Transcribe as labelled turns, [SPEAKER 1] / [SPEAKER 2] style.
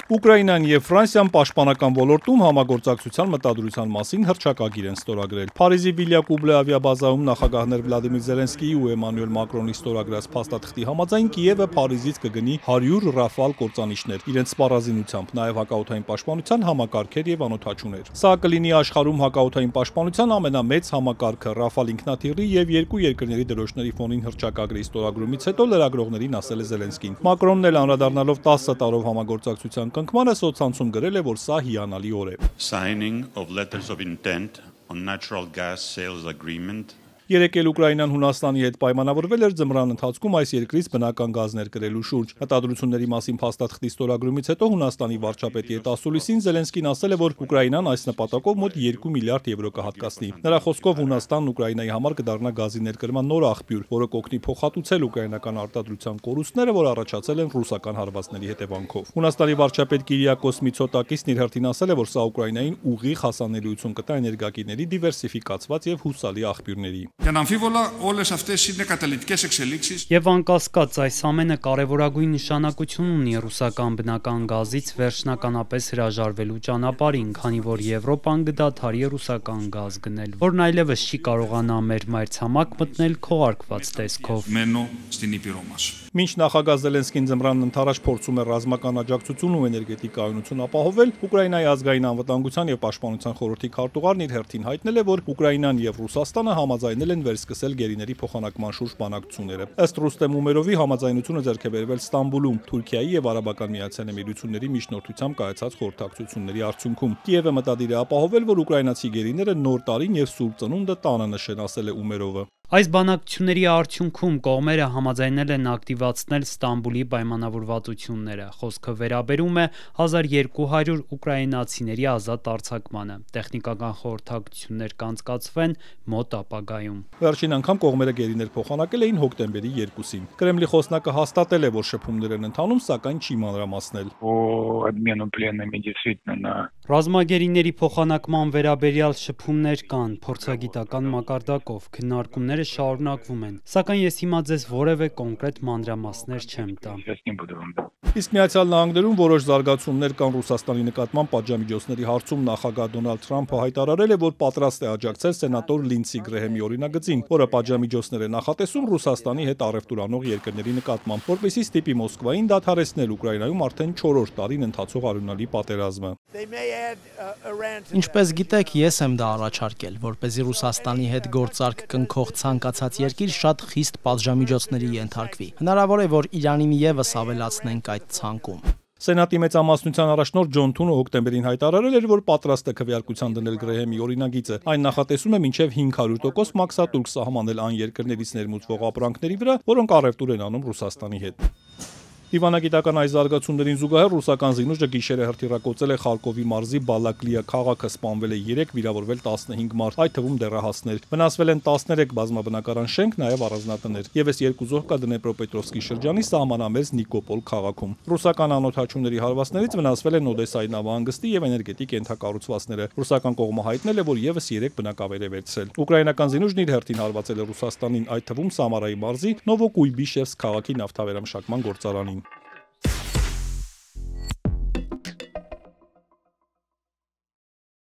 [SPEAKER 1] Ուկրաինան եւ Ֆրանսիան պաշտպանական ոլորտում համագործակցության մտադրության մասին հռչակագիր են ստորագրել։ Փարիզի Վիլյա Կուբլե ավիաբազայում նախագահներ Վլադիմիր Զելենսկիի ու Էմանուել Մակրոնի ստորագրած փաստաթղթի համաձայն Կիևը Փարիզից կգնի 100 Ռաֆալ կործանիչներ, իրենց սպառազինությամբ, նաեւ հակաօդային պաշտպանության համակարգեր եւ անօդաչուներ։ Սա կլինի աշխարհում հակաօդային պաշտպանության ամենամեծ համակարգը։ Ռաֆալ ինքնաթիռի եւ երկու երկրների դրոշների ֆոնին հռչակագրի ստորագրումից հետո լրագրողներին ասել է Զելենսկին։ Մակրոնն էլ անդրադառնալով 10 տարով համագործակցության կնքմանը սոցցանցում գրել է, որ սա հիանալի օր է։
[SPEAKER 2] Signing of letters of intent on natural gas sales agreement.
[SPEAKER 1] Երեկ էլ Ուկրաինան Հունաստանի հետ պայմանավորվել էր ձմռան ընթացքում այս երկրից բնական գազ ներկրելու շուրջ։ Մտադրությունների մասին փաստաթղթի ստորագրումից հետո Հունաստանի վարչապետի հետ ասուլիսին Զելենսկին ասել է, որ Ուկրաինան այս նպատակով մոտ 2 միլիարդ եվրո կհատկացնի։ Նրա խոսքով Հունաստանն Ուկրաինայի համար կդառնա գազի ներկրման նոր աղբյուր, որը կօգնի փոխհատուցել ուկրաինական արտադրության կորուստները, որ առաջացել են ռուսական հարվածների հետևանքով։ Հունաստանի վարչապետ Կիրիակոս Միցոտակիսն իր հերթին ասել է, որ սա Ուկրաինային ուղիղ հասանելիություն կտա էներգակիրների դիվերսիֆիկացված եւ հուսալի աղբյուրների։
[SPEAKER 3] Եվ անկասկած այս ամենը կարևորագույն նշանակություն ունի ռուսական բնական գազից վերջնականապես հրաժարվելու ճանապարհին, քանի որ Եվրոպան կդադարի ռուսական գազ գնել, որն այլևս չի կարողանա մեր մայրցամաք մտնել քողարկված տեսքով։
[SPEAKER 1] Մինչ նախագահ Զելենսկին ձմռանն ընդառաջ փորձում է ռազմական աջակցություն ու էներգետիկ կայունություն ապահովել, Ուկրաինայի ազգային անվտանգության եւ պաշտպանության խորհրդի քարտուղարն իր հերթին հայտնել է, որ Ուկրաինան եւ Ռուսաստանը համաձայնել են վերսկսել գերիների փոխանակման շուրջ բանակցությունները։ Ըստ Ռուստեմ Ումերովի համաձայնությունը ձեռք է բերվել Ստամբուլում, Թուրքիայի եւ Արաբական Միացյալ Էմիրությունների միջնորդությամբ կայացած խորհրդակցությունների արդյունքում։ Կիևը մտադիր է ապահովել, որ ուկրաինացի գերիները նոր տարին եւ Սուրբ Ծնունդը տանը նշեն, ասել է Ումերովը։
[SPEAKER 3] Այս բանակցությունների արդյունքում կողմերը համաձայնել են ակտիվացնել Ստամբուլի պայմանավորվածությունները։ Խոսքը վերաբերում է 1200 ուկրաինացիների ազատ արձակմանը։ Տեխնիկական խորհրդակցություններ կանցկացվեն մոտ ապագայում։
[SPEAKER 1] Վերջին անգամ կողմերը գերիներ փոխանակել էին հոկտեմբերի 2-ին։ Կրեմլի խոսնակը հաստատել է, որ շփումներ են ընթանում, սակայն չի մանրամասնել։
[SPEAKER 3] Ռազմագերիների փոխանակման վերաբերյալ շփումներ կան փորձագիտական մակարդակով, քննարկումները շարունակվում են, սակայն ես հիմա ձեզ որևէ կոնկրետ մանրամասներ չեմ տա։
[SPEAKER 1] Իսկ Միացյալ Նահանգներում որոշ զարգացումներ կան Ռուսաստանի նկատմամբ պատժամիջոցների հարցում նախագահ Դոնալդ Թրամփը հայտարարել է, որ պատրաստ է աջակցել սենատոր Լինսի Գրեհեմի օրինագծին, որը պատժամիջոցներ է նախատեսում Ռուսաստանի հետ առևտուր անող երկրների նկատմամբ, որպեսզի ստիպի Մոսկվային դադարեցնել Ուկրաինայում արդեն 4-րդ տարին ընթացող արյունալի պատերազմը։
[SPEAKER 4] Ինչպես գիտեք, ես եմ դա առաջարկել, որպեսզի Ռուսաստանի հետ գործարք կնքող ցանկացած երկիր շատ խիստ պատժամիջոցների ենթարկվի։ Հնարավոր է, որ Իրանին ևս ավելացնենք այդ ցանկում։
[SPEAKER 1] Սենատի մեծամասնության առաջնորդ Ջոն Թունը հոկտեմբերին հայտարարել էր, որ պատրաստ է քվեարկության դնել Գրեհեմի օրինագիծը։ Այն նախատեսում է մինչև 500% մաքսատուրք սահմանել այն երկրներից ներմուծվող ապրանքների վրա, որոնք առևտուր են անում Ռուսաստանի հետ։ Դիվանագիտական այս զարգացումներին զուգահեռ ռուսական զինուժը գիշերը հրթիռակոծել է Խարկովի մարզի Բալակլիա քաղաքը, սպանվել է 3, վիրավորվել 15 մարդ, այդ թվում դեռահասներ։ Վնասվել են 13 բազմաբնակարան շենք, նաև առանձնատներ։ Եվս 2 զոհ կա Դնեպրոպետրովսկի շրջանի սահմանամերձ Նիկոպոլ քաղաքում։ Ռուսական անօդաչուների հարվածներից վնասվել են Օդեսայի նավահանգստի եւ էներգետիկ ենթակառուցվածքները։ Ռուսական կողմը հայտնել է, որ եւս 3 բնակավայր է վերցրել։ Ուկրաինական զինուժն իր հերթին հարվածել է Ռուսաստանին, այդ թվում Սամարայի մարզի Նովոկույբիշևսկ քաղաքի նավթավերամշակման գործարանին։